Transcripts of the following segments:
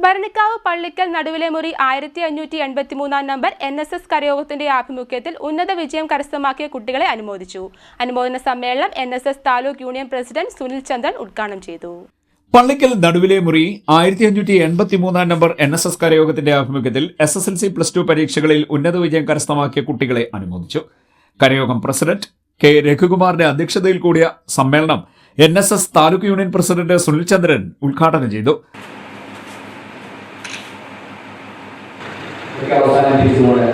ഭരണിക്കാവ് പള്ളിക്കൽ നടുവിലെ മുറി 1583 number NSS കരയോഗത്തിന്റെ ആഭിമുഖ്യത്തിൽ ഉന്നത വിജയം കരസ്ഥമാക്കിയ കുട്ടികളെ അനുമോദിച്ചു. അനുമോദന സമ്മേളനം NSS taluk union president Sunil Chandran ഉദ്ഘാടനം ചെയ്തു. പള്ളിക്കൽ നടുവിലെ മുറി 1583 നമ്പർ NSS കരയോഗത്തിന്റെ ആഭിമുഖ്യത്തിൽ SSLC+2 പരീക്ഷകളിൽ ഉന്നത വിജയം കരസ്ഥമാക്കിയ കുട്ടികളെ അനുമോദിച്ചു. കരയോഗം പ്രസിഡന്റ് കെ രഘുകുമാറിന്റെ അധ്യക്ഷതയിൽ കൂടിയ സമ്മേളനം NSS taluk union president Sunil Chandran ഉദ്ഘാടനം ചെയ്തു. അവസാനിപ്പിച്ചുകൊണ്ട്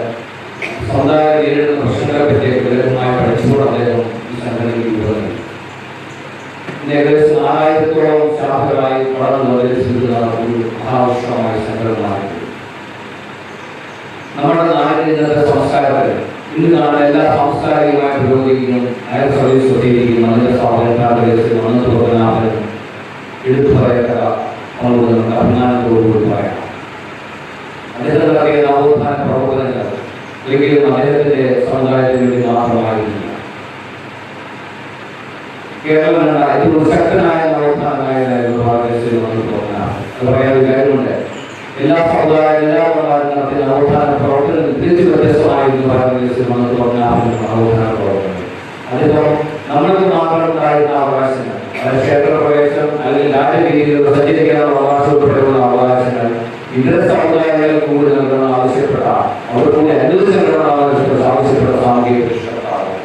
സമുദായ നേരിടുന്ന പ്രശ്നങ്ങളെ പറ്റി വിദഗ്ധമായി പഠിച്ചുകൊണ്ട് അദ്ദേഹം ഈ സംഘടനയ്ക്ക് രൂപം നൽകി. ഏകദേശം 4000-ഓളം ശാഖകളായി വളർന്നു അവതരിച്ചിരുന്ന ഒരു മഹാവിശ്വമായ സംഘടനയാണ്. നമ്മുടെ നാടിന്റെ ഇന്നത്തെ സംസ്കാരത്തിൽ ഇന്ന് കാണുന്ന എല്ലാ സാംസ്കാരികമായ പുരോഗതിക്കും ഹയർ സർവീസ് സൊസൈറ്റിക്കും അതിന്റെ സ്ഥാപനത്തിനും അന്നത്തെ പ്രധാനം എടുത്തു പറയത്തക്ക അഭിമാനത്തോടുകൂടി പറയാം. അദ്ദേഹം നടത്തിയ നവോത്ഥാന പ്രവർത്തനങ്ങൾ ഒരിക്കലും അദ്ദേഹത്തിന്റെ സമുദായത്തിന് വേണ്ടി മാത്രമായിരുന്നില്ല. കേരളം കണ്ട ഏറ്റവും ശക്തനായ നവോത്ഥാനമായിരുന്നു പറയാൻ കാര്യമുണ്ട്. എല്ലാ സമുദായം എല്ലാ പ്രകാരം നടത്തിയ നവോത്ഥാന പ്രവർത്തനങ്ങൾ തിരിച്ചു വ്യത്യസ്തമായിരുന്നു നവോത്ഥാന പ്രവർത്തനങ്ങൾ. അദ്ദേഹം നമ്മൾക്ക് മാത്രം ഉണ്ടായിരുന്ന അവകാശങ്ങൾ, ക്ഷേത്രപ്രവേശം അല്ലെങ്കിൽ രാജരീതിയിൽ സഞ്ചരിക്കാനുള്ള അവകാശപ്പെട്ടുള്ള അവകാശങ്ങൾ ഇതര സമുദായങ്ങളെ കൂടി നൽകണം ആവശ്യപ്പെട്ട അവർ കൂടി അനുവദിക്കണം ആവശ്യപ്പെട്ട സാമൂഹിക പരിഷ്കർത്താവ്.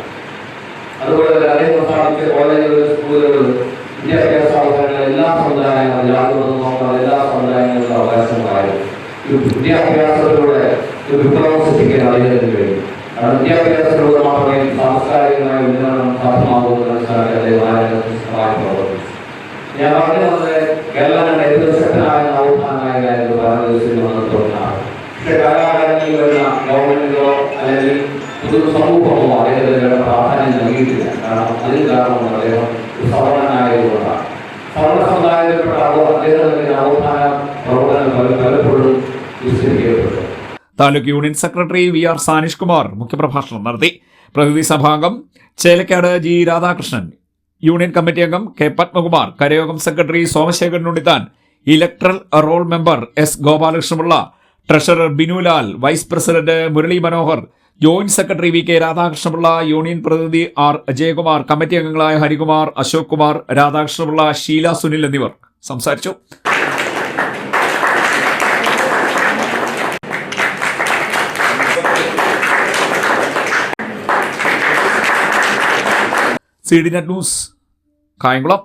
അതുപോലെ തന്നെ അദ്ദേഹം സ്ഥാപിച്ച കോളേജുകൾ, സ്കൂളുകൾ, വിദ്യാഭ്യാസ സ്ഥാപനങ്ങൾ എല്ലാ സമുദായങ്ങളും ജാതിമതം നോക്കാതെ എല്ലാ സമുദായങ്ങളുടെ അവകാശങ്ങളായിരുന്നു. ഈ വിദ്യാഭ്യാസത്തിലൂടെ ഒരു വിപ്ലവം സൃഷ്ടിക്കാൻ അദ്ദേഹത്തിന് കഴിയും. കാരണം വിദ്യാഭ്യാസത്തിലൂടെ മാത്രമേ സാംസ്കാരികമായ ഉന്നമനം സാധ്യമാകുമെന്ന് മനസ്സിലാക്കി അദ്ദേഹം പ്രവർത്തിച്ചു. ഞാൻ പറഞ്ഞു വന്നത് കേരളം കണ്ട ഏറ്റവും ശക്തനായ നവോത്ഥാനമായിരുന്നു ഭാരതദേശത്തിൽ വന്നിട്ടുള്ളതാണ്. പക്ഷെ കാലാകാലങ്ങളിൽ വരുന്ന ഗവൺമെന്റോ അല്ലെങ്കിൽ പൊതു സമൂഹമോ അദ്ദേഹത്തിന് പ്രാധാന്യം നൽകിയിട്ടില്ല. കാരണം അതിന് കാരണം അദ്ദേഹം സവർണനായതുകൊണ്ടാണ്. സവർണ സമുദായത്തിൽപ്പെട്ട അദ്ദേഹത്തിന്റെ നവോത്ഥാന പ്രവർത്തനങ്ങൾ പലപ്പോഴും വിസ്തരിക്കപ്പെട്ടു. Taluk union secretary VR Sanish Kumar മുഖ്യപ്രഭാഷണം നടത്തി. പ്രതിനിധി സഭാംഗം Chelakkad G Radhakrishnan, union committee അംഗം K പത്മകുമാർ, കരയോഗം secretary Somasekharan Unnithan, electoral roll member S Gopalakrishnapillai, treasurer Binulal, vice president Murali Manohar, joint secretary VK Radhakrishnapillai, union പ്രതിനിധി R അജയകുമാർ, കമ്മിറ്റി അംഗങ്ങളായ ഹരികുമാർ, അശോക് കുമാർ, രാധാകൃഷ്ണപിള്ള, ഷീല സുനിൽ എന്നിവർ സംസാരിച്ചു. CDNet news Kayamkulam.